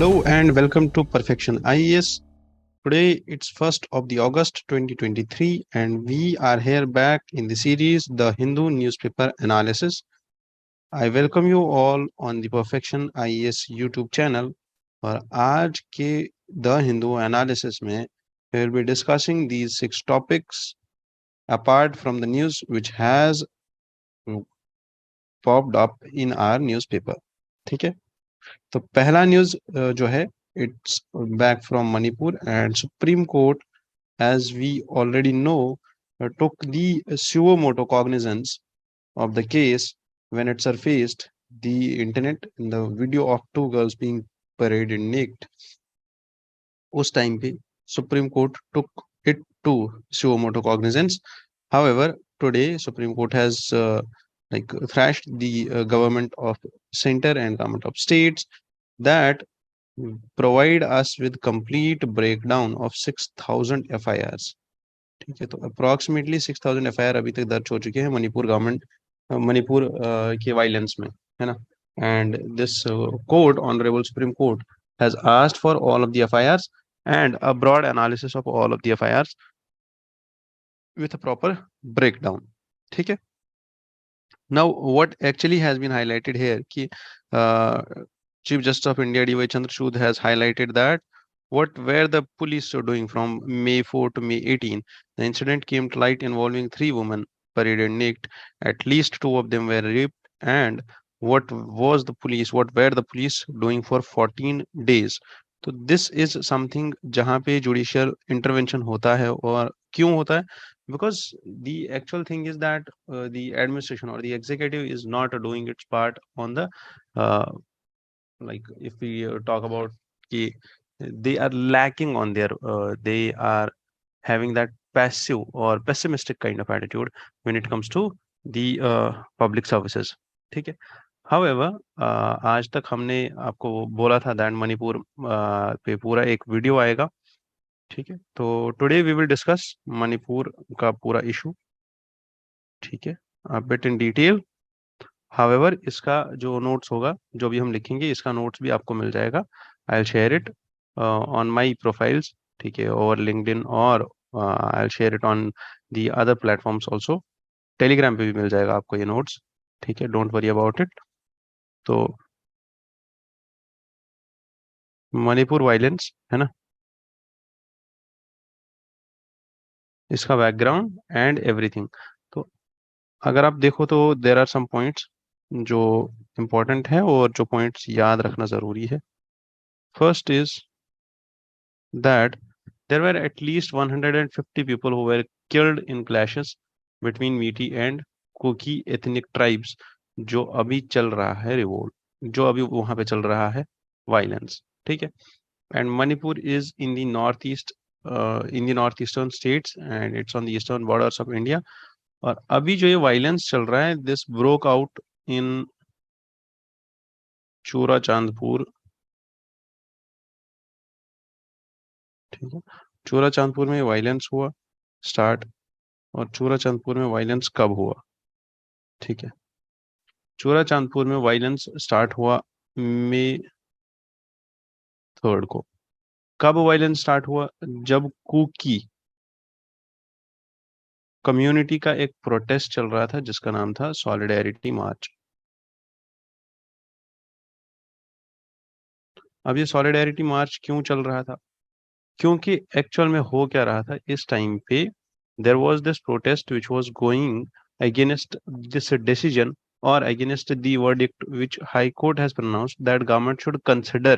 Hello and welcome to Perfection IAS. Today it's 1st of the August 2023 and we are here back in the series The Hindu Newspaper Analysis. I welcome you all on the Perfection IAS YouTube channel. और आज के The Hindu Analysis में we will be discussing these 6 topics apart from the news which has popped up in our newspaper. ठीक है, तो पहला news जो है it's back from Manipur and supreme court as we already know took the suo moto cognizance of the case when it surfaced the internet in the video of two girls being paraded naked. उस time पे supreme court took it to suo moto cognizance. However, today Supreme Court has thrashed the government of center and government of states that provide us with complete breakdown of 6,000 FIRs. ठीक है, तो approximately 6,000 FIR अभी तक दर्ज हो चुके हैं Manipur government Manipur के वायलेंस में, है ना. And this court, honourable supreme court, has asked for all of the FIRs and a broad analysis of all of the FIRs with a proper breakdown. ठीक है. Now, what actually has been highlighted here, कि Chief Justice of India D.Y. Chandrachud has highlighted that what were the police doing from May 4 to May 18. The incident came to light involving 3 women paraded naked. At least 2 of them were raped. And what were the police doing for 14 days? तो this is something जहाँ पे judicial intervention होता है. और क्यों होता है? Because the actual thing is that the administration or the executive is not doing its part on the like if we talk about they are lacking on their they are having that passive or pessimistic kind of attitude when it comes to the public services. ठीक है. However, आज तक हमने आपको बोला था that Manipur पे पूरा एक वीडियो आएगा. ठीक है, तो today we will discuss Manipur का पूरा इशू. ठीक है, a bit in detail. However, इसका जो नोट्स होगा, जो भी हम लिखेंगे, इसका नोट्स भी आपको मिल जाएगा. I will share it on my profiles. ठीक है, और लिंक्डइन, और I will share it on the other platforms also. Telegram पे भी मिल जाएगा आपको ये नोट्स. ठीक है, डोंट वरी अबाउट इट. तो मणिपुर वायलेंस है ना, इसका बैकग्राउंड एंड एवरीथिंग. तो अगर आप देखो तो देयर आर सम पॉइंट्स जो इम्पोर्टेंट है और जो पॉइंट्स याद रखना जरूरी है. First is that there were at least 150 people who were killed in clashes between Meeti and Kuki ethnic tribes. जो अभी चल रहा है रिवोल्ट, जो अभी वहां पे चल रहा है वायलेंस. ठीक है. And Manipur is in the north east, in the north eastern states and it's on the eastern borders of India. और अभी जो ये वायलेंस चल रहा है, दिस ब्रोक आउट इन चूरा चांदपुर. ठीक है, चूरा चांदपुर में वायलेंस हुआ स्टार्ट. और चूरा चांदपुर में वायलेंस कब हुआ? ठीक है, चूरा चांदपुर में वायलेंस स्टार्ट हुआ मई 3 को. कब वायलेंस स्टार्ट हुआ? जब कुकी कम्युनिटी का एक प्रोटेस्ट चल रहा था जिसका नाम था सॉलिडेरिटी मार्च. अब ये सॉलिडेरिटी मार्च क्यों चल रहा था? क्योंकि एक्चुअल में हो क्या रहा था इस टाइम पे, there was this protest which was going against this decision or against the verdict which High Court has pronounced that government should consider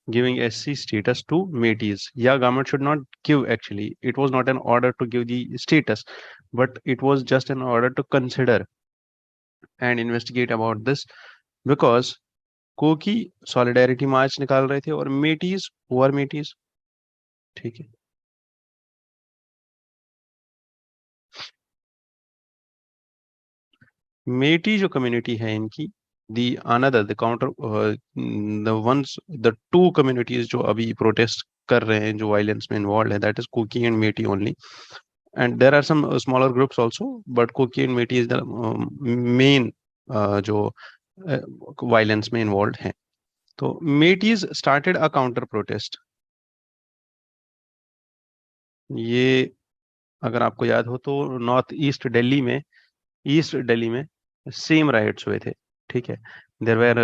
giving SC status to Metis. Yeah, government should not give, actually. It was not an order to give the status, but it was just an order to consider and investigate about this because कोकी solidarity मार्च निकाल रहे थे और मेटीज, हुआ मेटीज. ठीक है, मेटी जो community है इनकी, the another the counter the ones the 2 communities जो अभी प्रोटेस्ट कर रहे हैं, जो वायलेंस में इन्वॉल्व है, that is Kuki and Meitei only. And there are some smaller groups also, but Kuki and Meitei is the main जो वायलेंस में इन्वॉल्व हैं. तो Meiteis started a counter protest. ये अगर आपको याद हो तो ईस्ट दिल्ली में सेम राइट्स हुए थे। ठीक है, there were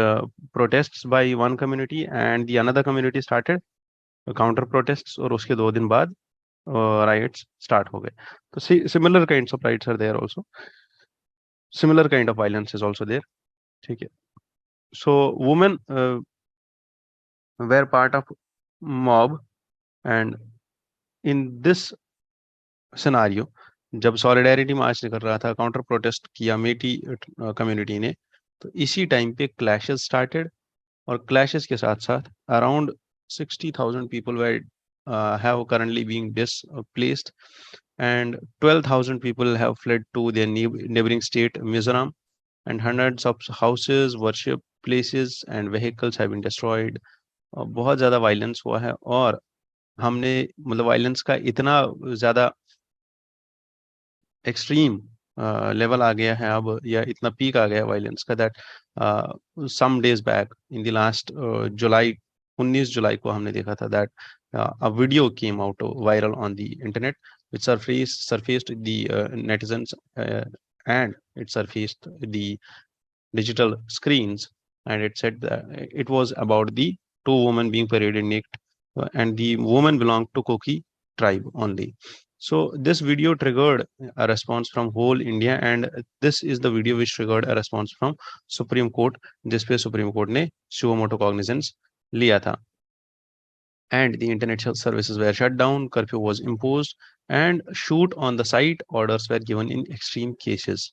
protests by one community and the another community started counter protests, और उसके 2 दिन बाद राइट्स स्टार्ट हो गए। तो similar kinds of riots are there also, similar kind of violence is also there. ठीक है, so women were part of mob, and in this scenario, जब सॉलिडेरिटी मार्च निकल रहा था, काउंटर प्रोटेस्ट किया मेटी कम्युनिटी ने, तो इसी टाइम पे क्लैशेस स्टार्टेड, और क्लैशेस के साथ साथ around 60,000 people were have currently being displaced, and 12,000 people have fled to their neighboring state Mizoram, and hundreds of houses, worship places and vehicles have been destroyed। बहुत ज़्यादा violence हुआ है, और हमने मतलब वायलेंस का इतना ज़्यादा एक्सट्रीम लेवल आ गया है अब, या इतना पीक आ गया है वायलेंस का, that some days back in the last July, 19 जुलाई को हमने देखा था that a video came out viral on the internet which surfaced the netizens, and it surfaced the digital screens, and it said that it was about the two women being paraded naked, and the woman belonged to Koki tribe only. So this video triggered a response from whole India, and this is the video which triggered a response from Supreme Court, जिस पे Supreme Court ने suo motu cognizance लिया था, and the internet services were shut down, curfew was imposed, and shoot on the site orders were given in extreme cases।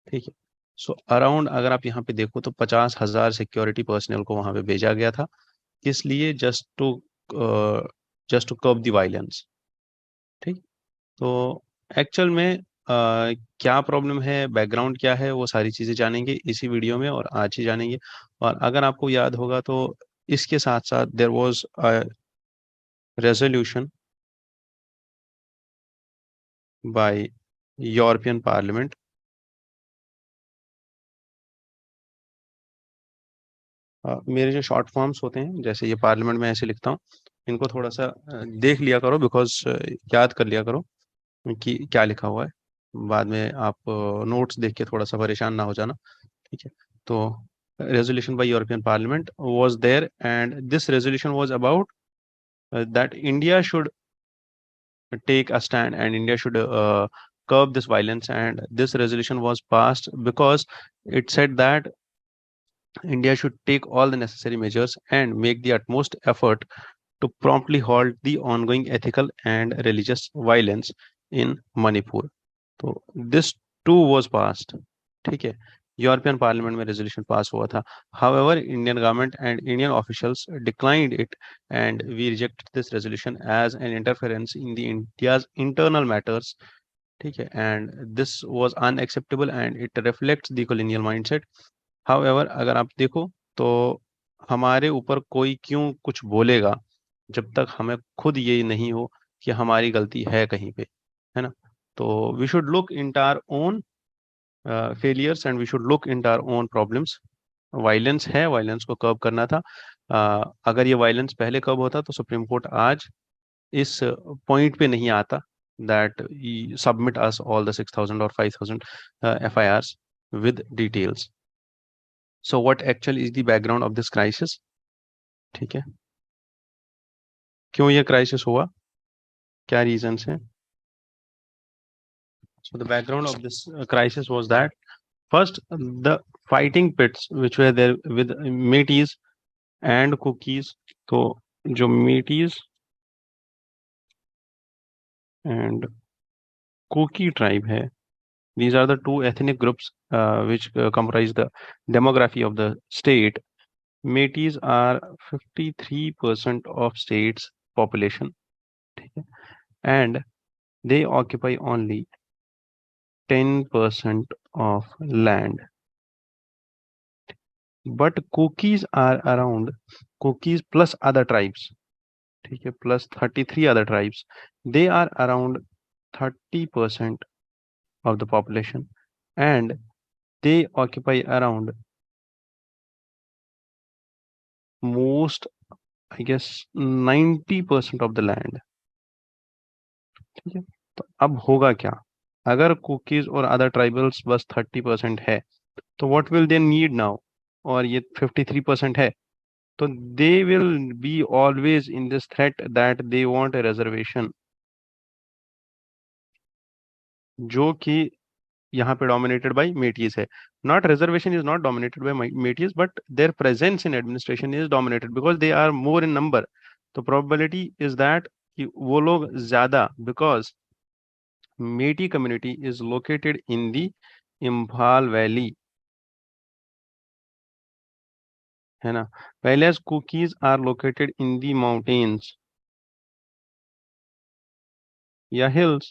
ठीक है, so around अगर आप यहाँ पे देखो तो 50,000 सिक्योरिटी पर्सनल को वहां पे भेजा गया था, किस लिए? Just to curb the violence. ठीक, तो एक्चुअल में क्या प्रॉब्लम है, बैकग्राउंड क्या है, वो सारी चीजें जानेंगे इसी वीडियो में, और आज ही जानेंगे। और अगर आपको याद होगा तो इसके साथ साथ there was a resolution by European parliament. मेरे जो शॉर्ट फॉर्म्स होते हैं, जैसे ये पार्लियामेंट में ऐसे लिखता हूँ, इनको थोड़ा सा देख लिया करो, बिकॉज याद कर लिया करो कि क्या लिखा हुआ है, बाद में आप नोट्स देख के थोड़ा सा परेशान ना हो जाना। ठीक है, तो resolution by European parliament was there, and this resolution was about that India should take a stand, and India should curb this violence. And this resolution was passed because it said that India should take all the necessary measures and make the utmost effort to promptly halt the ongoing ethical and religious violence in Manipur। तो this too was passed। ठीक है, European parliament में resolution pass हुआ था। However, Indian government and Indian officials declined it, and we reject this resolution as an interference in the India's internal matters। ठीक है, and this was unacceptable and it reflects the colonial mindset। However, अगर आप देखो तो हमारे ऊपर कोई क्यों कुछ बोलेगा जब तक हमें खुद ये नहीं हो कि हमारी गलती है कहीं पे, है ना? तो we should look into our own failures, and we should look into our own problems. Violence है, वायलेंस को कर्ब करना था। अगर ये वायलेंस पहले कर्ब होता तो सुप्रीम कोर्ट आज इस पॉइंट पे नहीं आता that submit us all the 6,000 or 5,000 FIRs with details। So what actually is the background of this crisis? ठीक है, क्यों ये क्राइसिस हुआ, क्या रीजंस हैं? So the background of this crisis was that first the fighting pits which were there with Metis and Cookies। तो जो Metis and Kuki tribe है, these are the two ethnic groups which comprise the demography of the state। Metis are 53% of state's population, ठीक है, and they occupy only 10% of land। But cookies are around, cookies plus other tribes, ठीक है, plus 33 other tribes, they are around 30% of the population, and they occupy around most I guess 90% of the land. ठीक है, तो अब होगा क्या, अगर cookies और अदर ट्राइबल्स बस 30% है, तो what will they need now, और ये 53% है, तो they will be always in this threat that they want a reservation, जो कि यहाँ पे डोमिनेटेड बाय मेटीज है। Not reservation is not dominated by Meiteis, but their presence in administration is dominated because they are more in number. तो probability is that कि वो लोग ज्यादा, because Meitei community is located in the Imphal valley, है ना, whereas cookies are located in the mountains या hills।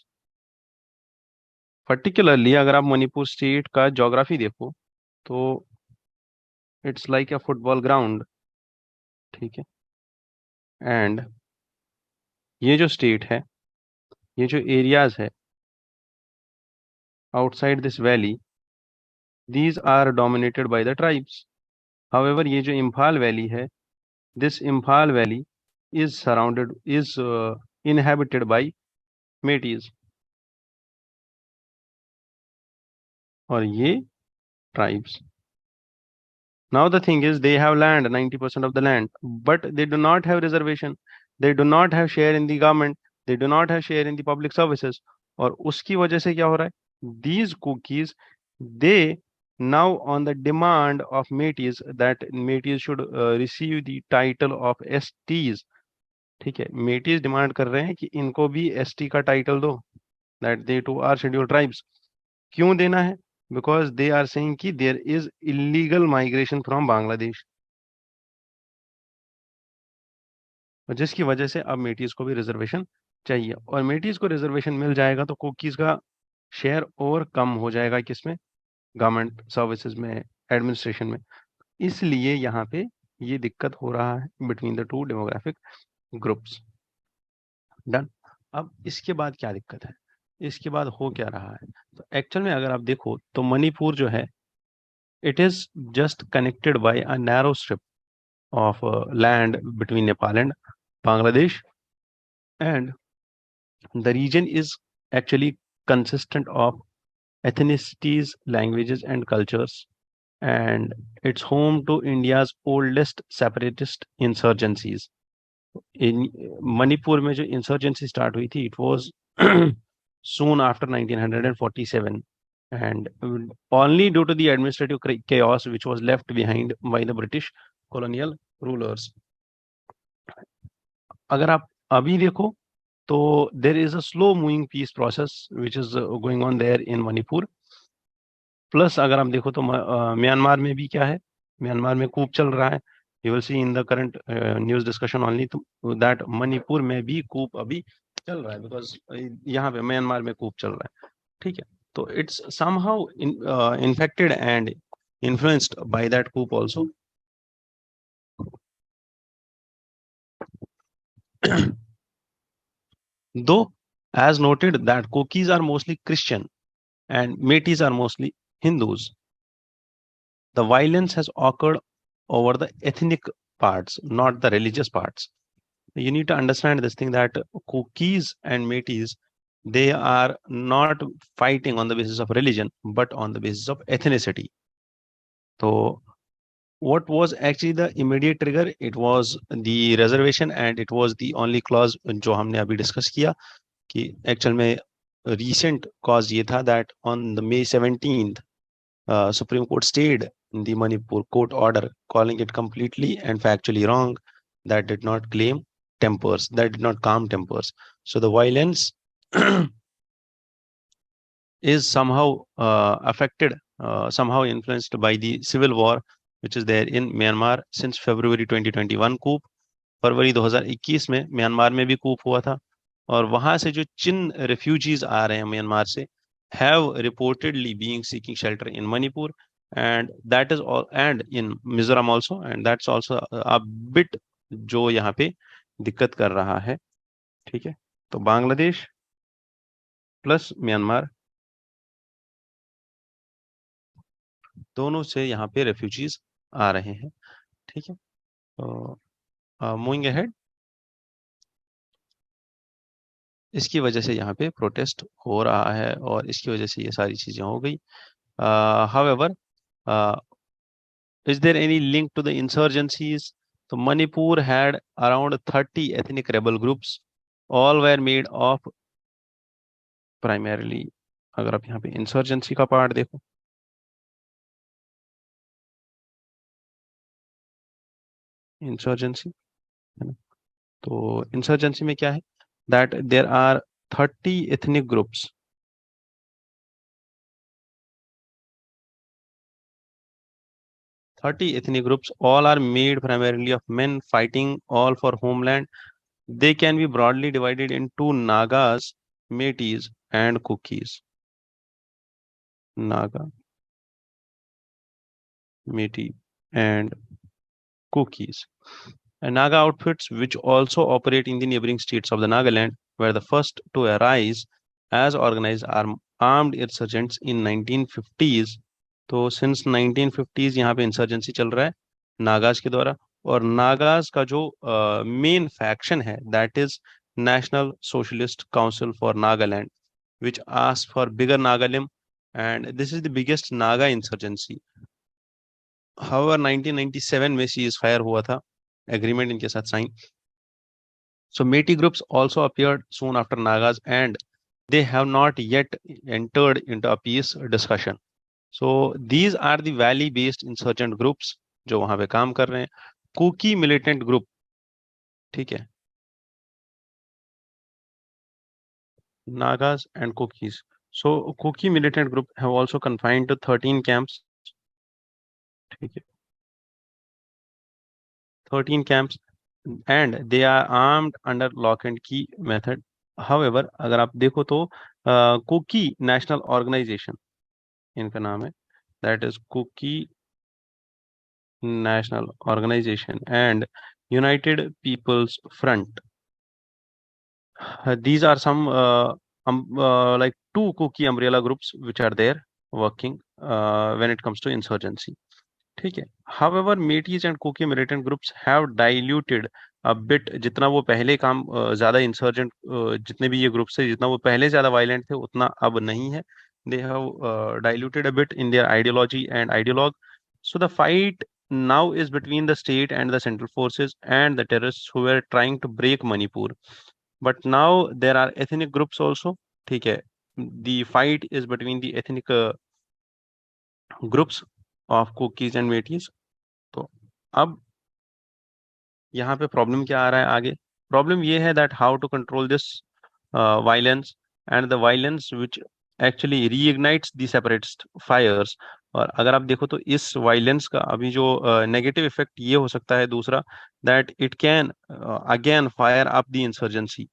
Particularly अगर आप मणिपुर स्टेट का ज्योग्राफी देखो तो it's like a football ground. ठीक है, एंड ये जो स्टेट है, ये जो एरियाज है outside this valley, these are dominated by the tribes. However ये जो इम्फाल वैली है, this Imphal valley is surrounded is inhabited by Meiteis, और ये tribes. Now the thing is they have land, 90% of the land, but they do not have reservation. They do not have share in the government. They do not have share in the public services. और उसकी वजह से क्या हो रहा है? These cookies, they now on the demand of Métis that Métis should receive the title of STs. ठीक है, Métis डिमांड कर रहे हैं कि इनको भी ST का टाइटल दो, that they too are scheduled tribes. क्यों देना है? बिकॉज दे आर सेइंग कि there is illegal migration from Bangladesh, और जिसकी वजह से अब मेटीज को भी रिजर्वेशन चाहिए, और मेटीज को रिजर्वेशन मिल जाएगा तो कुकीज का शेयर और कम हो जाएगा किसमें, गवर्नमेंट सर्विसेज में, एडमिनिस्ट्रेशन में। इसलिए यहाँ पे ये दिक्कत हो रहा है between the two demographic groups. Done. अब इसके बाद क्या दिक्कत है, इसके बाद हो क्या रहा है, तो एक्चुअल में अगर आप देखो तो मणिपुर जो है, it is just connected by a narrow strip of land between Nepal and Bangladesh, and the region is actually consistent of ethnicities, languages, and cultures, and it's home to India's oldest separatist insurgencies. In Manipur में जो insurgency start हुई थी, it was soon after 1947, and only due to the administrative chaos which was left behind by the British colonial rulers. अगर आप अभी देखो तो there is a slow moving peace process which is going on there in Manipur. Plus अगर आप देखो तो Myanmar में भी क्या है, म्यांमार में कूप चल रहा है। You will see in the current news discussion only that Manipur में भी कूप अभी चल रहा है, बिकॉज यहाँ पे म्यांमार में कूप चल रहा है। ठीक है, तो it's somehow infected and influenced by that coup also. Though, as noted, that Kokis are mostly Christian and Metis are mostly Hindus, the violence has occurred over the ethnic parts, not the religious parts. You need to understand this thing that Kokis and Metis, they are not fighting on the basis of religion, but on the basis of ethnicity. So, what was actually the immediate trigger? It was the reservation, and it was the only clause जो हमने अभी discuss किया कि actual में recent cause ये था that on the May 17th, Supreme Court stayed in the Manipur court order, calling it completely and factually wrong. That did not claim tempers, that did not calm tempers. So the violence is somehow affected, somehow influenced by the civil war which is there in Myanmar since February 2021 coup. फरवरी 2021 में Myanmar में भी कूप हुआ था, और वहां से जो चिन refugees आ रहे हैं म्यांमार से have reportedly being seeking shelter in Manipur, and that is all, and in Mizoram also, and that's also a bit जो यहाँ पे दिक्कत कर रहा है। ठीक है, तो बांग्लादेश प्लस म्यांमार दोनों से यहाँ पे रेफ्यूजीज आ रहे हैं। ठीक है, मूविंग अहेड, इसकी वजह से यहाँ पे प्रोटेस्ट हो रहा है और इसकी वजह से ये सारी चीजें हो गई. However, is there any link to the insurgencies? So Manipur had around 30 ethnic rebel groups. All were made of primarily, अगर आप यहाँ पे इंसर्जेंसी का पार्ट देखो, इंसर्जेंसी है ना, तो इंसर्जेंसी में क्या है, that there are 30 ethnic groups. 30 ethnic groups, all are made primarily of men fighting all for homeland. They can be broadly divided into Nagas, Metis, and Kukis. Naga, Meti, and Kukis. And Naga outfits, which also operate in the neighboring states of the Nagaland, were the first to arise as organized armed insurgents in 1950s. तो since 1950s यहाँ पे insurgency चल रहा है नागाज के द्वारा. और नागाज का जो मेन फैक्शन है, that is national socialist council for Nagaland, which asked for bigger Nagalim, and this is the biggest Naga insurgency. However, 1997 में सीज फायर हुआ था, एग्रीमेंट इनके साथ sign. So Metis groups also appeared soon after Nagas, and they have not yet entered into a peace discussion. So these are the valley-based insurgent groups जो वहां पे काम कर रहे हैं. कुकी militant group, ठीक है, Nagas and Kukis. So Kuki militant group have also confined to 13 camps, ठीक है, 13 camps, and they are armed under lock and key method. However, अगर आप देखो तो कुकी नेशनल ऑर्गेनाइजेशन इनका नाम है, that is Kuki national organisation and united peoples front. These are some like two Kuki umbrella groups which are there working when it comes to insurgency. ठीक है. However, Metis and Kuki militant groups have diluted a bit. जितना वो पहले काम ज्यादा insurgent, जितने भी ये ग्रुप्स थे, जितना वो पहले ज्यादा वायलेंट थे उतना अब नहीं है. They have diluted a bit in their ideology and ideologue. So the fight now is between the state and the central forces and the terrorists who were trying to break Manipur. But now there are ethnic groups also. ठीक है. The fight is between the ethnic groups of Kukis and Metis. तो अब यहाँ पे problem क्या आ रहा है आगे. प्रॉब्लम ये है that how to control this violence and the violence which actually reignites the separatist fires. और अगर आप देखो तो इस वायलेंस का अभी जो नेगेटिव इफेक्ट ये हो सकता है दूसरा, that it can again fire up the insurgency.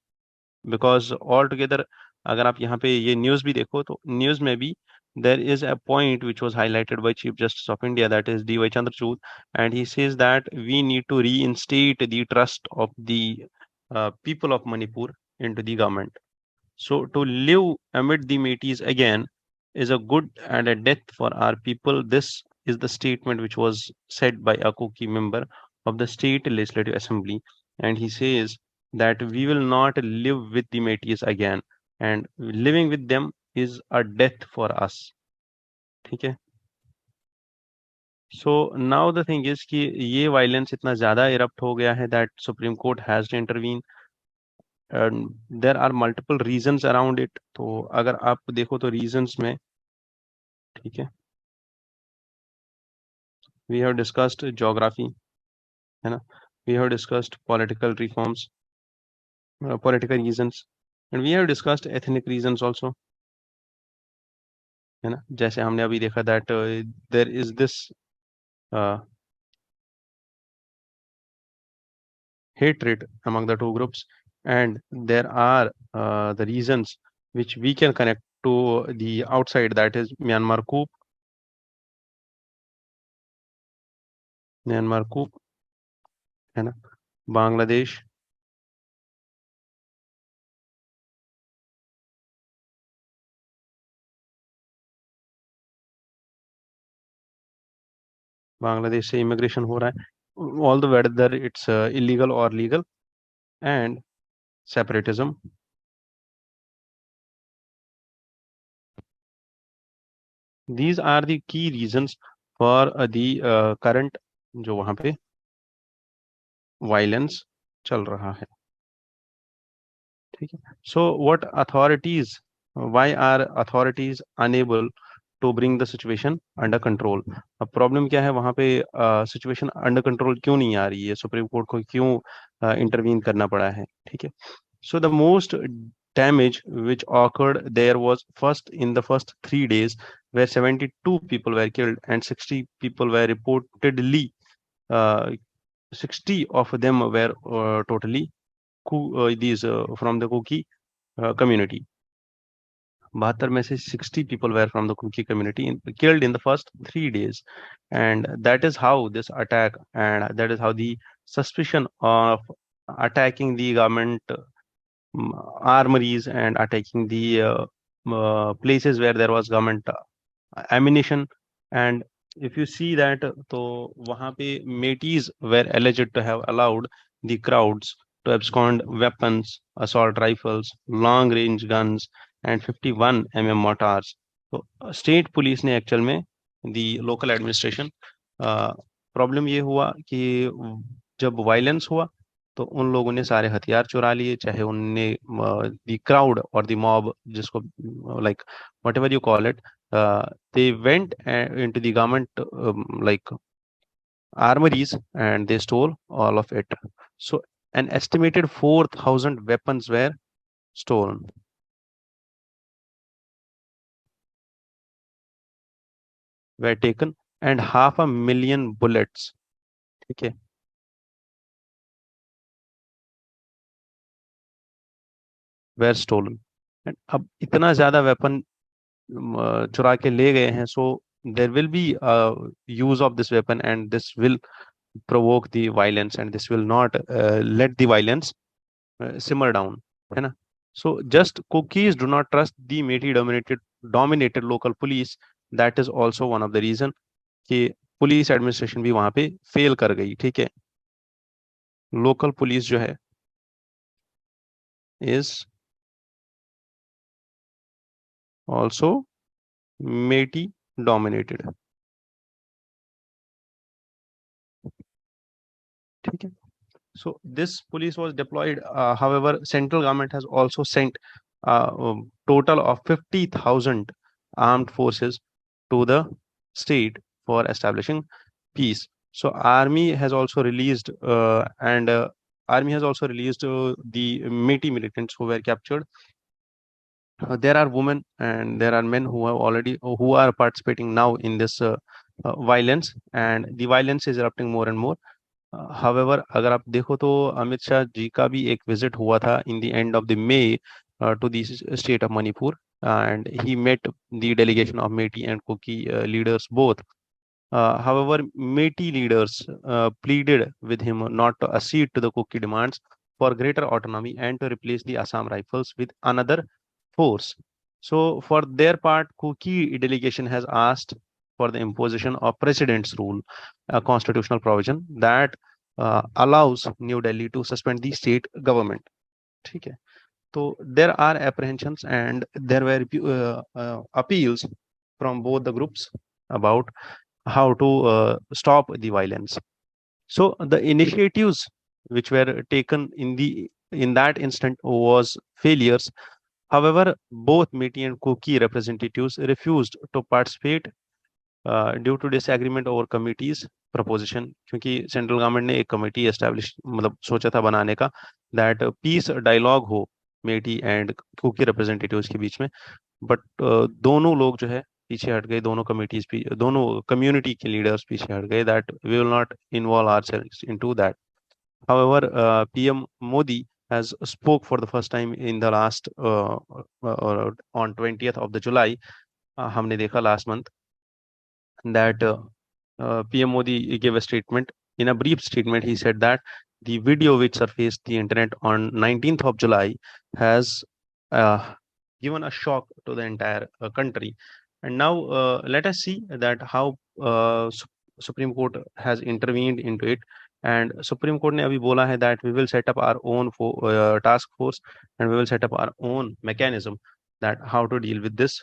Because all together अगर आप यहाँ पे ये न्यूज भी देखो तो न्यूज में भी there is a point which was highlighted by Chief Justice of India, that is D.Y. Chandrachud, and he says that we need to reinstate the trust of the people of Manipur into the government. So to live amid the Metis again is a good and a death for our people. This is the statement which was said by a Kuki member of the State Legislative Assembly. And he says that we will not live with the Metis again. And living with them is a death for us. ठीक है. So now the thing is कि ये violence इतना ज्यादा erupt हो गया है that Supreme Court has to intervene. And there are multiple reasons around it. तो अगर आप देखो तो reasons में, ठीक है, we have discussed geography, है ना, we have discussed political reforms, political reasons, and we have discussed ethnic reasons also, है ना. जैसे हमने अभी देखा that there is this uh, hatred among the two groups, and there are the reasons which we can connect to the outside, that is Myanmar coup, Myanmar coup, है ना, बांग्लादेश, बांग्लादेश से immigration हो रहा है. although whether it's illegal or legal, and separatism. These are the key reasons for the current जो वहाँ पे violence चल रहा है, ठीक है. So what authorities, why are authorities unable to bring the situation under control? अब प्रॉब्लम क्या है वहाँ पे, सिचुएशन अंडर कंट्रोल क्यों नहीं आ रही है, सुप्रीम कोर्ट को क्यों इंटरवीन करना पड़ा है, ठीक है. So the most damage which occurred there was first in the first 3 days, where 72 people were killed and 60 people were reportedly, uh, 60 of them were totally these from the Kuki community. 72 में से 60 people were from the Kuki community killed in the first 3 days, and that is how this attack, and that is how the suspicion of attacking the government armories and attacking the places where there was government ammunition. And if you see that, तो वहाँ पे Metis were alleged to have allowed the crowds to abscond weapons, assault rifles, long range guns and 51 mortars. तो state police ने actual में the local administration, problem ये हुआ कि जब वायलेंस हुआ तो उन लोगों ने सारे हथियार चुरा लिए, चाहे उनने द क्राउड और द मॉब, जिसको like what ever you call it, they went into the government like armories and they stole all of it. So an estimated 4,000 weapons were stolen. Were taken and 500,000 bullets, ठीक है, were stolen. And अब इतना ज्यादा weapon चुरा के ले गए हैं, so there will be use of this weapon and this will provoke the violence and this will not let the violence simmer down, है ना. So just cookies do not trust the Metis dominated local police. That is also one of the reason कि police administration भी वहां पे fail कर गई, ठीक है. लोकल पुलिस जो है is also Metis dominated, ठीक है. So this police was deployed. However, central government has also sent a total of 50,000 armed forces to the state for establishing peace. So army has also released and army has also released the Metis militants who were captured. There are women and there are men who have already who are participating now in this violence, and the violence is erupting more and more. However, अगर आप देखो तो अमित शाह जी का भी एक visit हुआ था in the end of the May to the state of Manipur, and he met the delegation of Metis and Kuki leaders both. However, Metis leaders pleaded with him not to accede to the Kuki demands for greater autonomy and to replace the Assam Rifles with another force. So, for their part, Kuki delegation has asked for the imposition of President's rule, a constitutional provision that allows New Delhi to suspend the state government. ठीक है. So there are apprehensions and there were appeals from both the groups about how to stop the violence. So the initiatives which were taken in that instant was failures. However, both Metis and Kuki representatives refused to participate due to disagreement over committees proposition, क्योंकि central government ने एक committee establish मतलब सोचा था बनाने का, that piece dialogue हो मेटी and cookie representatives के बीच में, बट दोनों लोग जो है पीछे हट गए, दोनों कमिटीज भी, दोनों कम्युनिटी के लीडर्स पीछे हट गए, that we will not involve ourselves into that. However, PM Modi has spoke for the first time in the last on 20th of the July. हमने देखा last month that PM Modi gave a statement. In a brief statement, he said that the video which surfaced the internet on 19th of July has given a shock to the entire country. And now let us see that how Supreme Court has intervened into it. And supreme court ने अभी बोला है that we will set up our own task force and we will set up our own mechanism that how to deal with this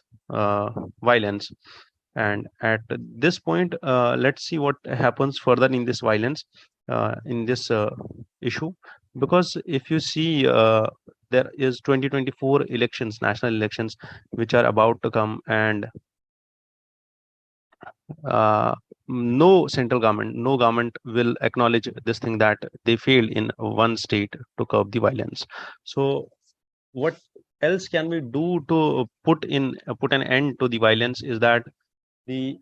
violence. And at this point, let's see what happens further in this violence, in this issue. Because if you see, there is 2024 elections, national elections, which are about to come, and uh, no government will acknowledge this thing that they failed in one state to curb the violence. So what else can we do to put an end to the violence is that the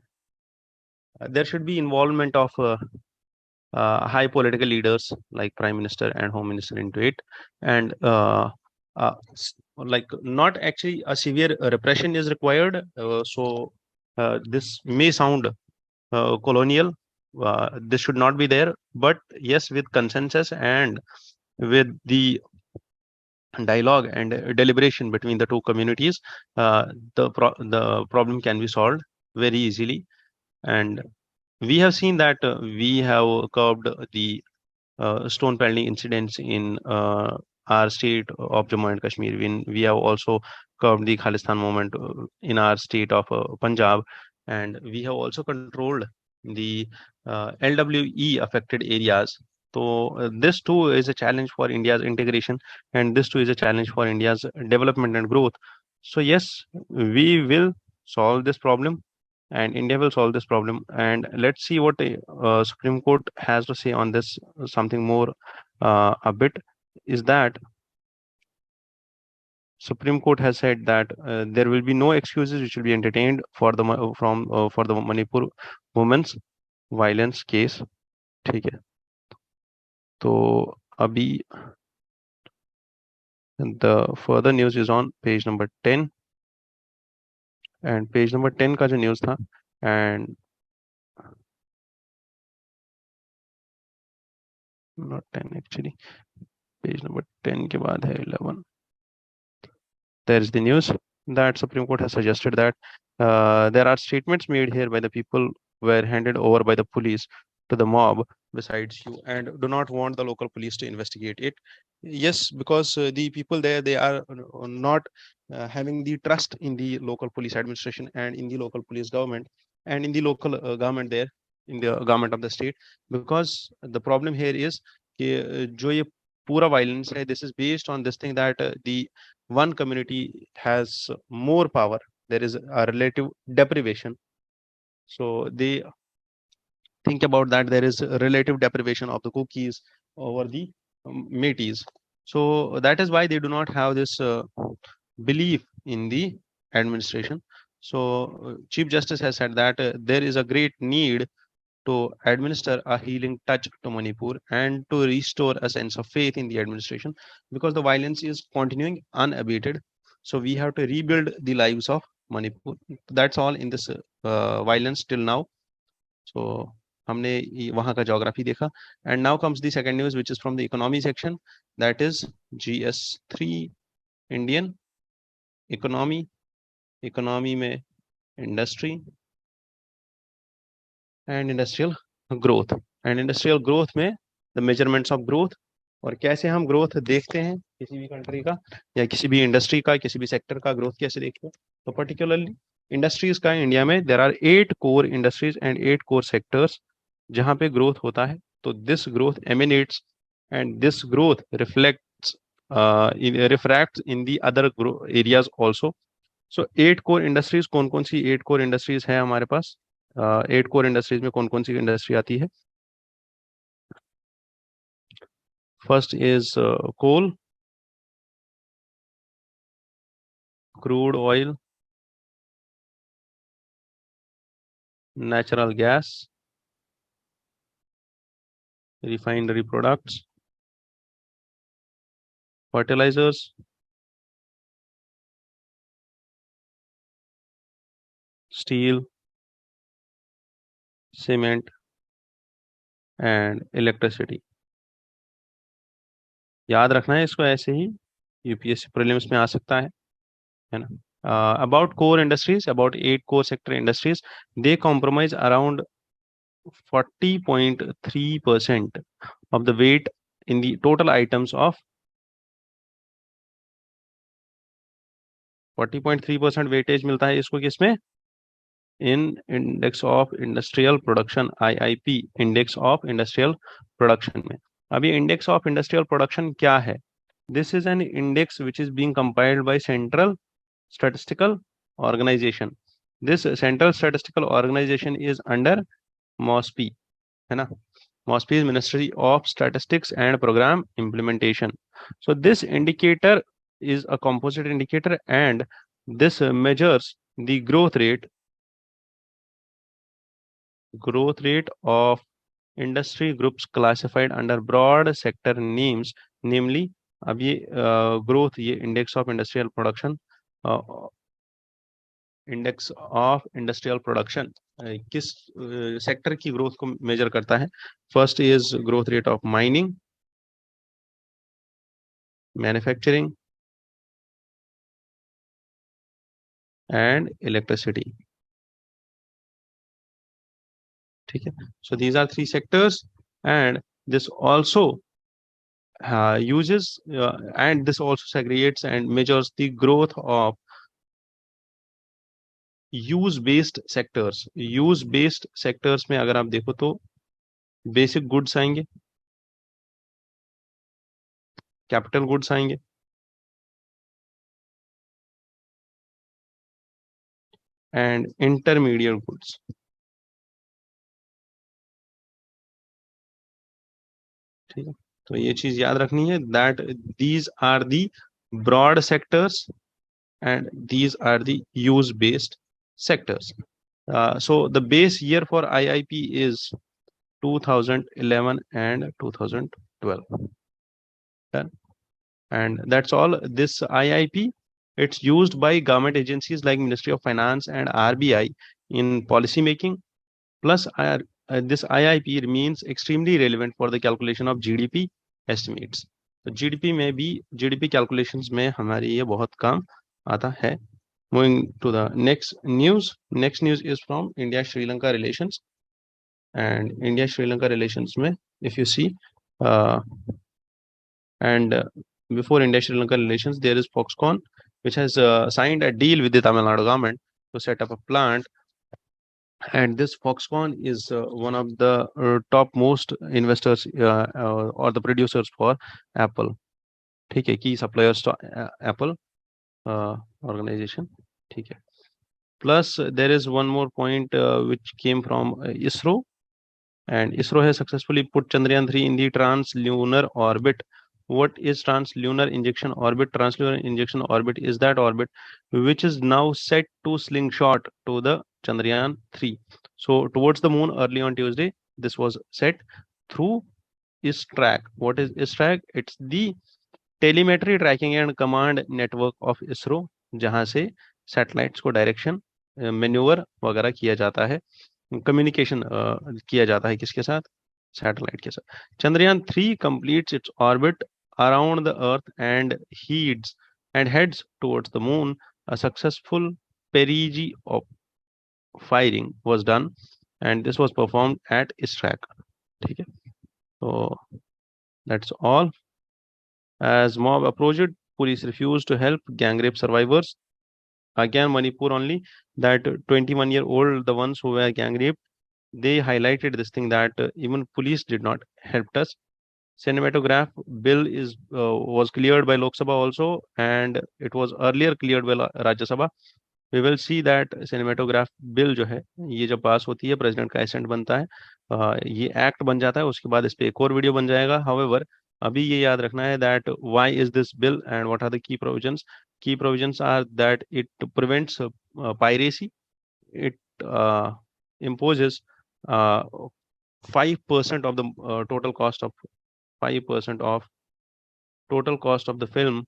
there should be involvement of high political leaders like prime minister and home minister into it, and like not actually a severe repression is required. This may sound colonial. This should not be there, but yes, with consensus and with the dialogue and deliberation between the two communities, the problem can be solved very easily. And we have seen that we have curbed the stone pelting incidents in our state of Jammu and Kashmir. We have also curbed the Khalistan movement in our state of Punjab, and we have also controlled the LWE affected areas. So this too is a challenge for India's integration, and this too is a challenge for India's development and growth. So yes, we will solve this problem, and India will solve this problem. And let's see what the Supreme Court has to say on this. Something more a bit is that Supreme Court has said that there will be no excuses which will be entertained for the for the Manipur women's violence case. ठीक है, तो अभी the further news is on page number 10, and page number 10 का जो news था, and not 10 actually, page number 10 के बाद है 11. There is the news that Supreme Court has suggested that there are statements made here by the people were handed over by the police to the mob besides you, and do not want the local police to investigate it. Yes, because the people there, they are not having the trust in the local police administration and in the local police government and in the local government there, in the government of the state. Because the problem here is कि जो ये पूरा violence है, this is based on this thing that the one community has more power, there is a relative deprivation. So they think about that there is a relative deprivation of the cookies over the mateys. So that is why they do not have this belief in the administration. So Chief Justice has said that there is a great need to administer a healing touch to Manipur and to restore a sense of faith in the administration, because the violence is continuing unabated. So we have to rebuild the lives of Manipur. That's all in this violence till now. So हमने वहाँ का geography देखा, and now comes the second news, which is from the economy section, that is GS3 Indian economy. Economy में industry and industrial growth, and industrial growth में the measurements of growth, और कैसे हम growth देखते हैं किसी भी कंट्री का या किसी भी इंडस्ट्री का, किसी भी सेक्टर का ग्रोथ कैसे देखते हैं. तो पर्टिकुलरली इंडस्ट्रीज का इंडिया में there are 8 core industries and 8 core sectors जहां पे ग्रोथ होता है. तो this growth emanates and this growth reflects refracts in the other areas also. So 8 core industries, कौन कौन सी 8 कोर इंडस्ट्रीज है हमारे पास? 8 कोर इंडस्ट्रीज में कौन कौन सी इंडस्ट्री आती है? First is coal, crude oil, natural gas, refinery products, fertilizers, steel, cement and electricity. याद रखना है इसको, ऐसे ही यूपीएससी प्रीलिम्स में आ सकता है ना. About core industries, about 8 core sector industries, they comprise around 40.3% of the weight in the total items of 40.3% weightage मिलता है इसको किसमें? In index of industrial production, IIP index of industrial production में। अब ये इंडेक्स ऑफ इंडस्ट्रियल प्रोडक्शन क्या है? This is an index which is being compiled by central statistical organisation. This central statistical organisation is under MOSPI, है ना? MOSPI is Ministry of Statistics and Program Implementation. So this indicator is a composite indicator, and this measures the growth rate of industry groups classified under broad sector names, namely अब ये growth, ये index of industrial production, index of industrial production किस sector की growth को measure करता है? First is growth rate of mining, manufacturing and electricity. ठीक है, so these are three sectors and this also uses and this also segregates and measures the growth of use based sectors. Use based sectors में अगर आप देखो तो basic goods आएंगे, capital goods आएंगे, and intermediate goods. ठीक है, तो ये चीज याद रखनी है that these are the broad sectors and these are the use based sectors. So the base year for IIP is 2011 and 2012. Done. And that's all. This IIP, it's used by government agencies like Ministry of Finance and RBI in policy making. Plus this IIP remains extremely relevant for the calculation of GDP estimates. तो GDP में भी, GDP calculations में हमारी ये बहुत काम आता है। Moving to the next news. Next news is from India-Sri Lanka relations. And India-Sri Lanka relations में, if you see, before India-Sri Lanka relations, there is Foxconn, which has signed a deal with the Tamil Nadu government to set up a plant. And this Foxconn is one of the topmost investors or the producers for Apple. ठीक है, key suppliers to Apple organization. ठीक है. Plus there is one more point which came from ISRO, and ISRO has successfully put Chandrayaan 3 in the translunar orbit. What is translunar injection orbit? Translunar injection orbit is that orbit which is now set to slingshot to the Chandrayaan 3. So towards the moon early on Tuesday, this was set through ISTRAC. What is ISTRAC? It's the telemetry tracking and command network of ISRO, जहां से satellites को direction manoeuvre वगैरह किया जाता है, communication किया जाता है किसके साथ? सैटेलाइट के साथ। Chandrayaan 3 completes its orbit around the earth and heads towards the moon. A successful perigee of firing was done and this was performed at ISTRAC. ठीक है, so that's all. As mob approached, police refused to help gang rape survivors. Again, Manipur only, that 21-year-old, the ones who were gang raped, they highlighted this thing that even police did not help us. Cinematograph bill is was cleared by Lok Sabha also, and it was earlier cleared by Rajya Sabha. We will see that cinematograph bill जो है ये जब पास होती है, president का accent बनता है, ये एक्ट बन जाता है, उसके बाद इस पे एक और वीडियो बन जाएगा। हाउएवर अभी ये याद रखना है that why is this bill and what are the key provisions. Key provisions are that it prevents piracy, it imposes 5% of the total cost of 5% of total cost of the film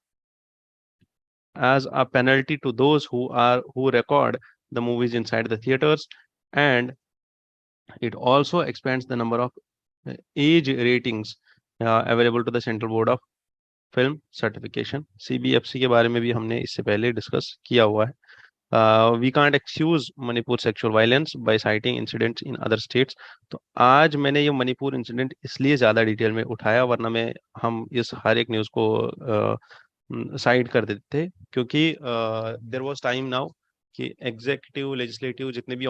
as a penalty to those who record the movies inside the theaters, and it also expands the number of age ratings available to the Central Board of Film Certification. CBFC के बारे में भी हमने इससे पहले discuss किया हुआ है, we can't excuse Manipur sexual violence by citing incidents in other states. तो आज मैंने ये मणिपुर इंसिडेंट इसलिए ज़्यादा डिटेल में उठाया, वरना मैं हम इस हर एक न्यूज़ को साइड कर देते थे, क्योंकि देयर वाज टाइम नाउ कि एग्जीक्यूटिव लेजिस्लेटिव जितने भी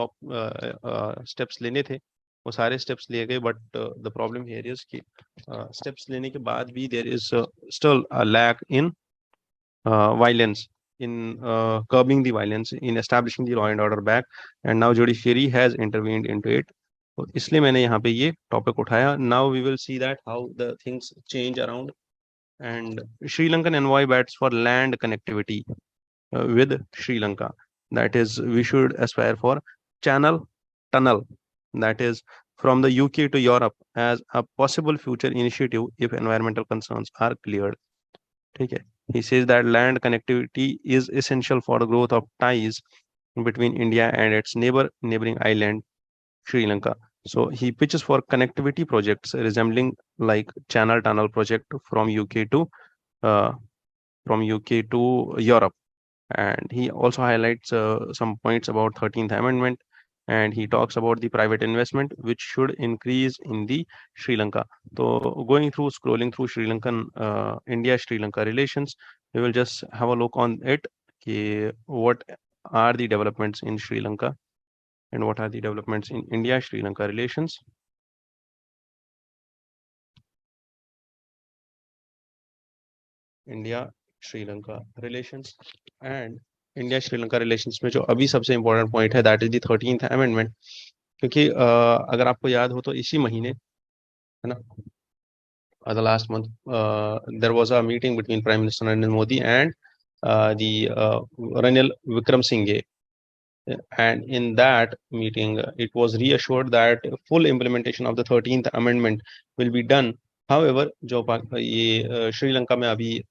स्टेप्स लेने थे वो सारे स्टेप्स लिए गए, but the problem here is कि स्टेप्स लेने के बाद भी there is still a lack in violence, in curbing the violence, in establishing the law and order back, and now judiciary has intervened into it. तो इसलिए मैंने यहाँ पे ये टॉपिक उठाया. Now we will see that how the things change around. And Sri Lankan envoy bets for land connectivity with Sri Lanka. That is, we should aspire for channel tunnel. That is from the UK to Europe as a possible future initiative if environmental concerns are cleared. ठीक है. He says that land connectivity is essential for the growth of ties between India and its neighboring island, Sri Lanka. So he pitches for connectivity projects resembling like Channel Tunnel project uh, from UK to Europe. And he also highlights some points about 13th Amendment, and he talks about the private investment which should increase in the Sri Lanka. So scrolling through Sri Lankan India-Sri Lanka relations, we will just have a look on it. What are the developments in Sri Lanka and what are the developments in India-Sri Lanka relations? India Sri Lanka relations. And India Sri Lanka relations में जो अभी सबसे important point है that is the 13th amendment. क्योंकि अगर आपको याद हो तो इसी महीने, है ना, the last month there was a meeting between Prime Minister Narendra Modi and the Ranil Wickremesinghe. And in that meeting, it was reassured that full implementation of the 13th Amendment will be done. However, जो ये श्रीलंका में अभी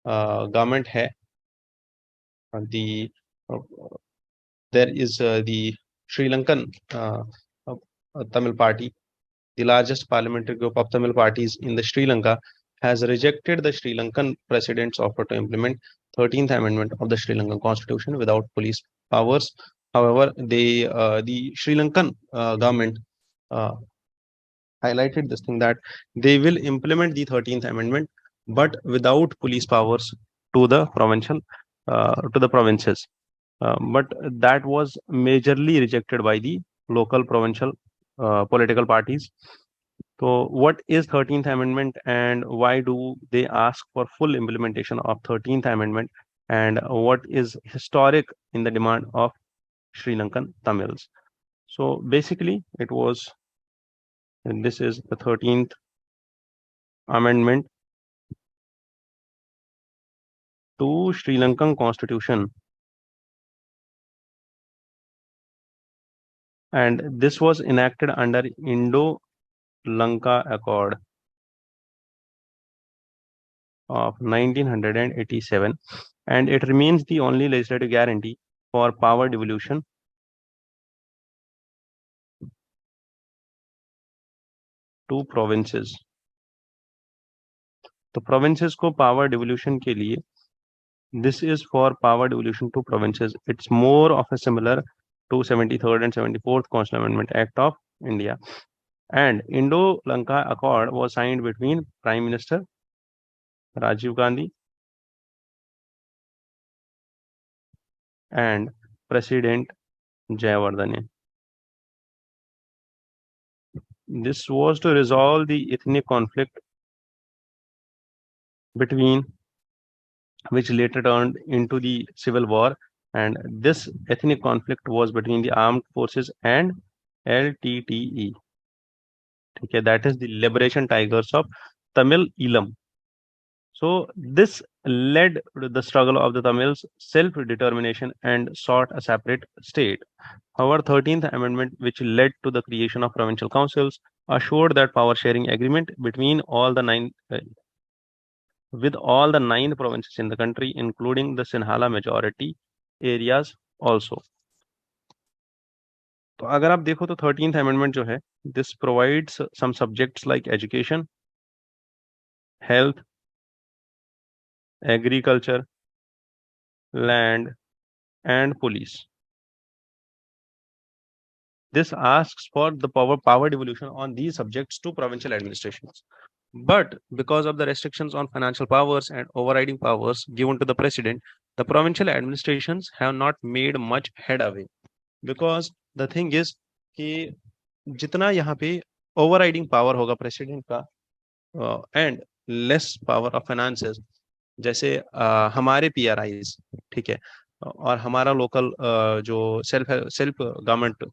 government है, the there is the Sri Lankan Tamil Party, the largest parliamentary group of Tamil parties in the Sri Lanka, has rejected the Sri Lankan president's offer to implement 13th Amendment of the Sri Lankan Constitution without police powers. However, the Sri Lankan government highlighted this thing that they will implement the 13th Amendment, but without police powers to the provinces. But that was majorly rejected by the local provincial political parties. So what is 13th Amendment and why do they ask for full implementation of 13th Amendment, and what is historic in the demand of Sri Lankan Tamils? So basically it was, and this is the 13th Amendment to Sri Lankan Constitution, and this was enacted under Indo-Lanka Accord of 1987, and it remains the only legislative guarantee for power devolution to provinces. तो provinces को power devolution के लिए, this is for power devolution to provinces. It's more of a similar to 73rd and 74th Constitutional Amendment Act of India. And Indo-Lanka Accord was signed between Prime Minister Rajiv Gandhi and President Jayawardene. This was to resolve the ethnic conflict between which later turned into the civil war, and this ethnic conflict was between the armed forces and LTTE. Okay, that is the Liberation Tigers of Tamil Eelam. So this led to the struggle of the Tamils' self-determination and sought a separate state. However, 13th Amendment, which led to the creation of provincial councils, assured that power sharing agreement between all the with all the 9 provinces in the country, including the Sinhala majority areas also. तो अगर आप देखो तो 13th Amendment जो है, this provides some subjects like education, health, agriculture, land, and police. This asks for the power devolution on these subjects to provincial administrations. But because of the restrictions on financial powers and overriding powers given to the president, the provincial administrations have not made much headway. Because the thing is कि जितना यहाँ पे overriding power होगा president का and less power of finances, जैसे हमारे PRIs, ठीक है, और हमारा लोकल जो सेल्फ गवर्नमेंट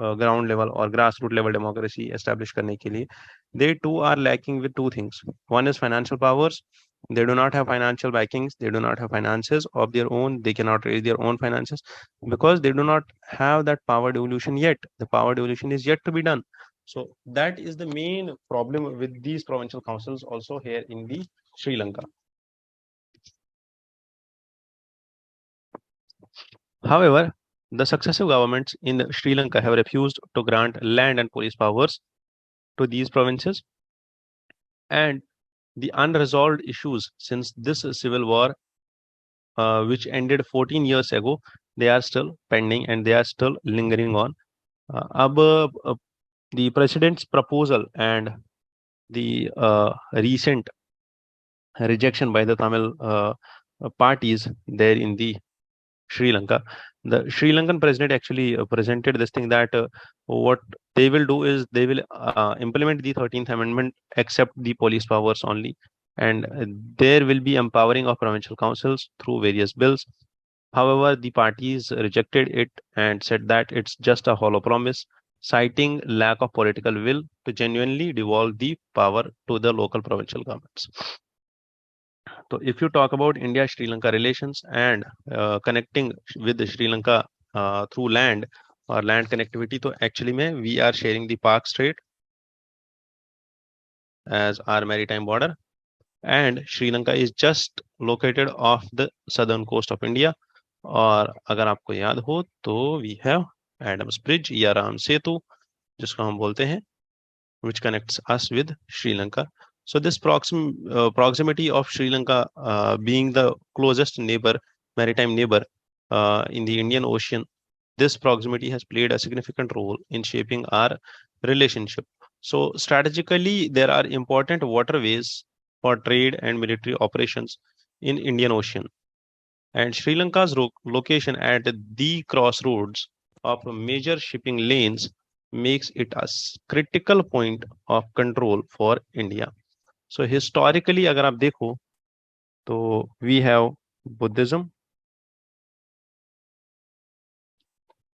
ग्राउंड लेवल और grass root level democracy establish करने के लिए they too are lacking with two things. One is financial powers. They do not have financial backings. They do not have finances of their own. They cannot raise their own finances because they do not have that power devolution yet. The power devolution is yet to be done. So that is the main problem with these provincial councils also here in the Sri Lanka. However, the successive governments in Sri Lanka have refused to grant land and police powers to these provinces, and the unresolved issues since this civil war, which ended 14 years ago, they are still pending and they are still lingering on. The president's proposal and the recent rejection by the Tamil parties there in the Sri Lanka. The Sri Lankan president actually presented this thing that what they will do is they will implement the 13th Amendment except the police powers only. And there will be empowering of provincial councils through various bills. However, the parties rejected it and said that it's just a hollow promise, citing lack of political will to genuinely devolve the power to the local provincial governments. So if you talk about India-Sri Lanka relations and connecting with Sri Lanka through land or land connectivity, so actually we are sharing the Park Strait as our maritime border, and Sri Lanka is just located off the southern coast of India. और अगर आपको याद हो तो we have Adams Bridge या राम सेतु जिसको हम बोलते हैं, which connects us with Sri Lanka. So this proximity of Sri Lanka being the closest neighbor, maritime neighbor in the Indian Ocean, this proximity has played a significant role in shaping our relationship. So strategically, there are important waterways for trade and military operations in Indian Ocean. And Sri Lanka's location at the crossroads of major shipping lanes makes it a critical point of control for India. So historically, अगर आप देखो तो we have Buddhism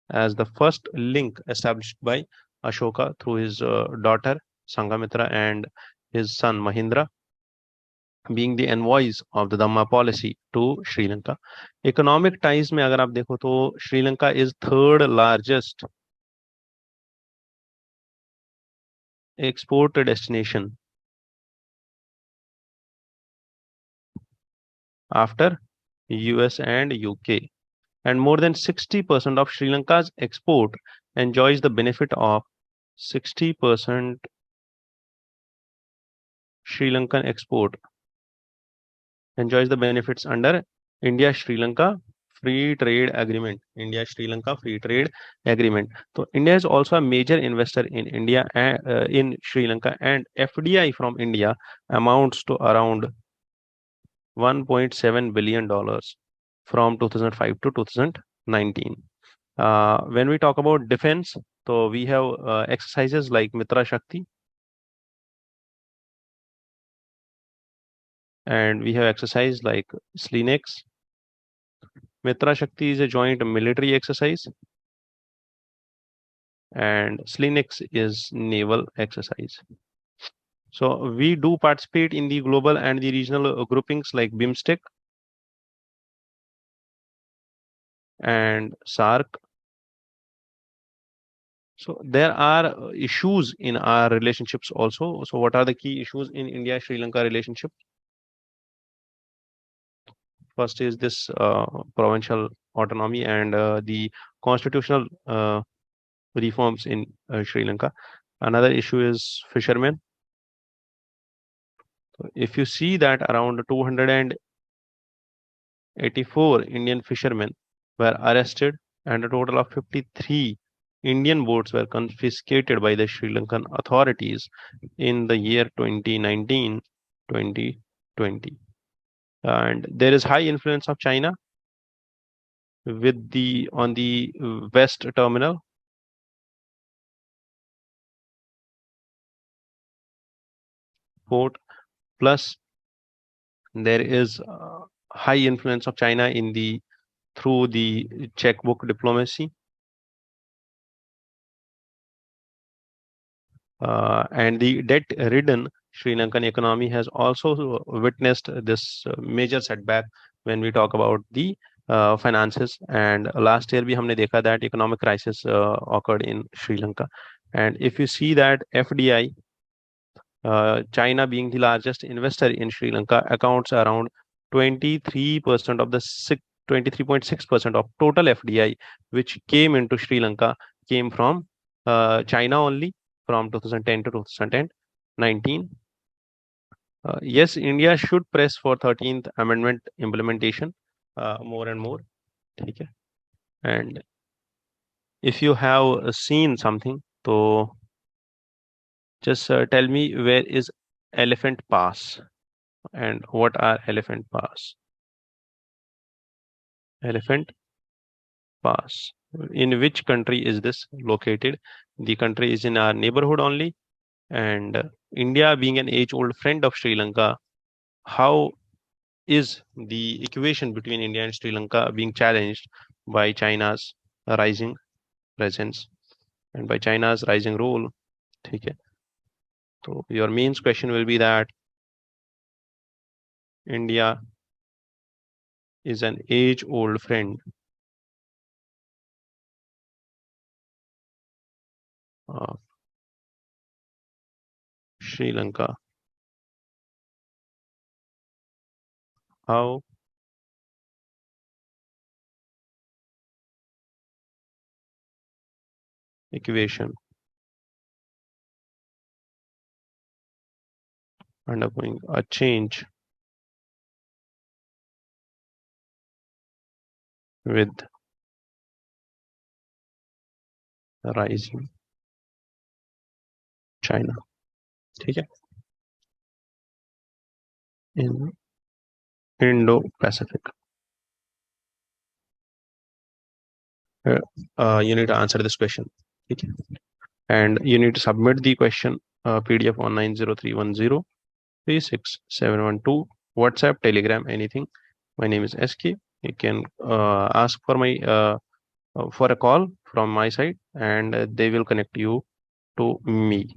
as the first link established by Ashoka through his daughter Sanghamitra and his son Mahindra, being the envoys of the Dhamma policy to Sri Lanka. Economic ties में अगर आप देखो तो Sri Lanka is third largest export destination after US and UK. And more than 60% of Sri Lanka's export enjoys the benefit of 60% Sri Lankan export enjoys the benefits under India-Sri Lanka Free Trade Agreement. India-Sri Lanka Free Trade Agreement. So India is also a major investor in India in Sri Lanka, and FDI from India amounts to around $1.7 billion from 2005 to 2019. When we talk about defense, so we have exercises like Mitra Shakti, and we have exercise like Slinex. Mitra Shakti is a joint military exercise, and Slinex is naval exercise. So we do participate in the global and the regional groupings like BIMSTEC and SARC. So there are issues in our relationships also. So what are the key issues in India-Sri Lanka relationship? First is this provincial autonomy and the constitutional reforms in Sri Lanka. Another issue is fishermen. So if you see that around 284 Indian fishermen were arrested and a total of 53 Indian boats were confiscated by the Sri Lankan authorities in the year 2019-2020. And there is high influence of China with the on the west terminal port, plus there is high influence of China in the through the checkbook diplomacy, and the debt-ridden Sri Lankan economy has also witnessed this major setback when we talk about the finances. And last year, we हमने देखा that economic crisis occurred in Sri Lanka. And if you see that FDI, China being the largest investor in Sri Lanka, accounts around 23% of the 23.6% of total FDI, which came into Sri Lanka, came from China only from 2010 to 2019. Yes, India should press for 13th Amendment implementation more and more. Okay. And if you have seen something, so just tell me where is Elephant Pass and what are Elephant Pass? Elephant Pass. In which country is this located? The country is in our neighborhood only. And India being an age-old friend of Sri Lanka, how is the equation between India and Sri Lanka being challenged by China's rising presence and by China's rising role? Okay. So your main question will be that India is an age-old friend of Sri Lanka. How equation undergoing a change with rising China. ठीक है? In Indo-Pacific. You need to answer this question. Okay. And you need to submit the question PDF on 90310367112 WhatsApp, Telegram, anything. My name is SK. You can ask for my for a call from my side, and they will connect you to me.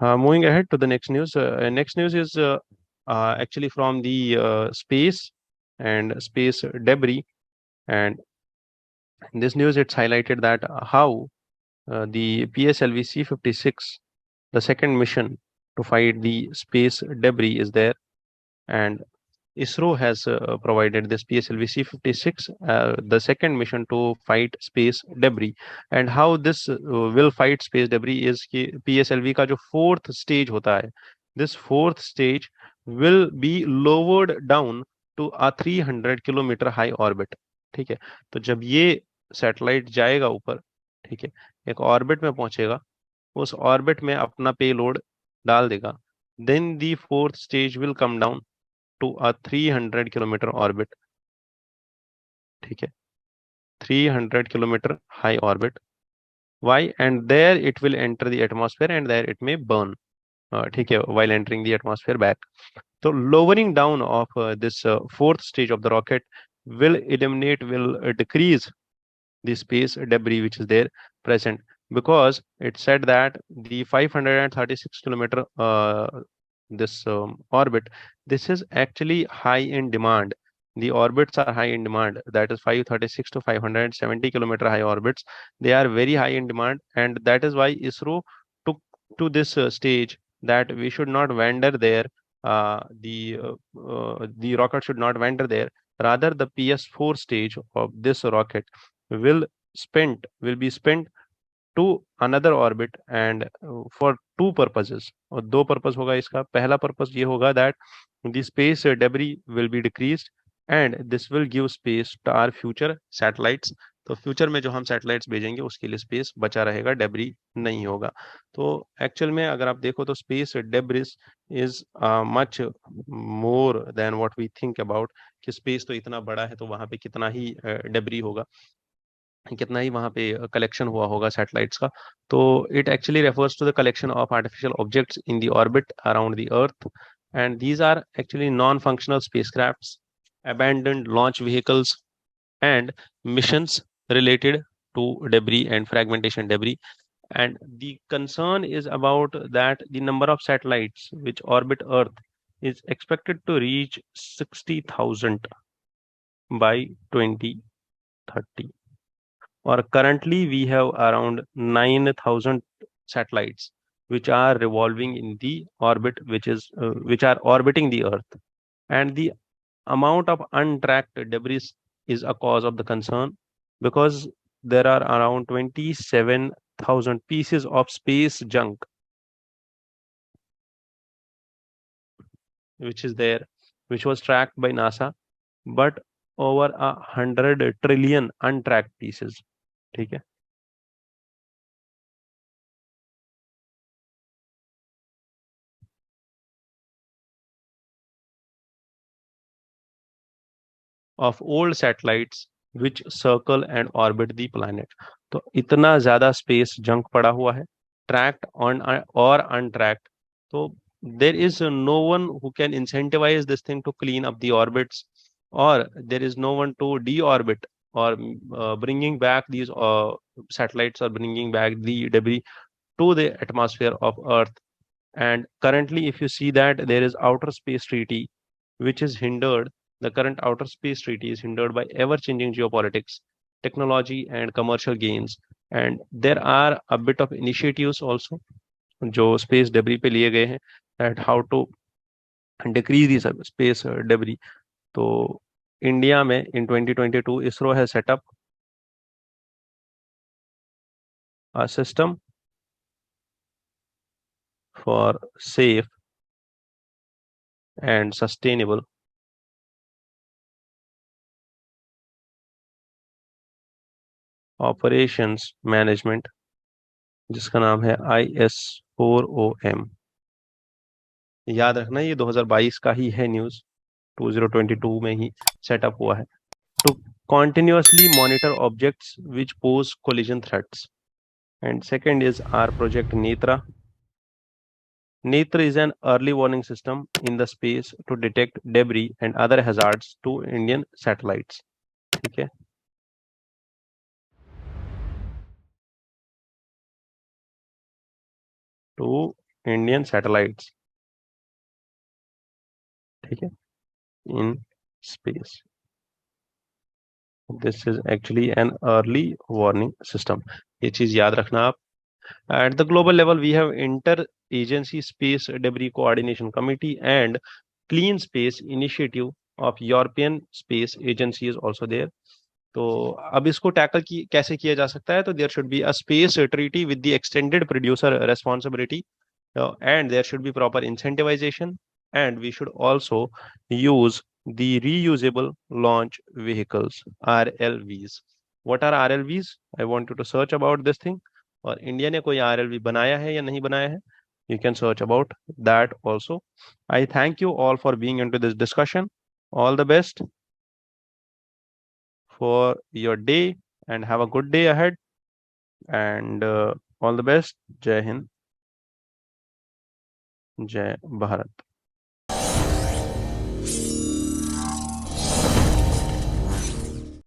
Moving ahead to the next news. Next news is actually from the space and space debris. And in this news, it's highlighted that how the PSLV C-56, the second mission to fight the space debris, is there, and ISRO has provided this PSLV C-56, the second mission to fight space debris. And how this will fight space debris is कि PSLV का जो fourth stage होता है, this fourth stage will be lowered down to a 300 kilometre high orbit. ठीक है, तो जब ये सैटेलाइट जाएगा ऊपर, ठीक है, एक ऑर्बिट में पहुंचेगा, उस ऑर्बिट में अपना पेलोड डाल देगा, then the fourth stage will come down to a 300 kilometer orbit. ठीक है, 300 kilometer high orbit. Why? And there it will enter the atmosphere and there it may burn. ठीक है, while entering the atmosphere back. So lowering down of this fourth stage of the rocket will eliminate, will decrease the space debris which is there present, because it said that the 536 kilometer this orbit, this is actually high in demand. The orbits are high in demand, that is 536 to 570 kilometer high orbits. They are very high in demand, and that is why ISRO took to this stage that we should not wander there. The rocket should not wander there. Rather, the PS4 stage of this rocket will be spent to another orbit, and for two purposes. और दो purpose होगा इसका. पहला purpose ये होगा that the space debris will be decreased, and this will give space to our future satellites. तो future में जो हम सैटेलाइट्स भेजेंगे उसके लिए स्पेस बचा रहेगा, डेब्री नहीं होगा। तो एक्चुअल में अगर आप देखो तो space debris is much more than what we think about, कि स्पेस तो इतना बड़ा है तो वहां पे कितना ही डेब्री होगा, कितना ही वहां पे कलेक्शन हुआ होगा सैटेलाइट्स का। तो it actually refers to the collection of artificial objects in the orbit around the earth, and these are actually non functional spacecrafts, abandoned launch vehicles, and missions related to debris and fragmentation debris. And the concern is about that the number of satellites which orbit Earth is expected to reach 60,000 by 2030. Or currently we have around 9,000 satellites which are revolving in the orbit, which are orbiting the Earth, and the amount of untracked debris is a cause of the concern, because there are around 27,000 pieces of space junk which is there, which was tracked by NASA, but over 100 trillion untracked pieces. ठीक है, of old satellites which circle and orbit the planet. तो इतना ज्यादा space junk पड़ा हुआ है, tracked on और अनट्रैक्ड। तो there is no one who can incentivize this thing to clean up the orbits, or there is no one to deorbit, or bringing back these satellites, or bringing back the debris to the atmosphere of Earth. And currently, if you see that there is outer space treaty, which is hindered, the current outer space treaty is hindered by ever-changing geopolitics, technology, and commercial gains. And there are a bit of initiatives also जो space debris पे लिए गए हैं, that how to decrease the space debris. तो India में in 2022 ISRO has set up a system for safe and sustainable operations management, जिसका नाम है IS4OM। याद रखना ये 2022 का ही है न्यूज, 2022 में ही सेटअप हुआ है। To continuously monitor objects which pose collision threats. And second is our project Netra. Netra is an early warning system in the space to detect debris and other hazards to Indian satellites. ठीक है, to Indian satellites, ठीक है, in space. This is actually an early warning system. ये चीज याद रखना आप। At the global level, we have Inter-Agency Space Debris Coordination Committee and Clean Space Initiative of European Space Agency is also there. तो अब इसको tackle कैसे किया जा सकता है, तो there should be a space treaty with the extended producer responsibility, and there should be proper incentivization, and we should also use the reusable launch vehicles, RLVs. What are RLVs? I want you to search about this thing. और India ने कोई RLV बनाया है या नहीं बनाया है, you can search about that also. I thank you all for being into this discussion. All the best for your day and have a good day ahead, and all the best. Jai Hind, Jai Bharat.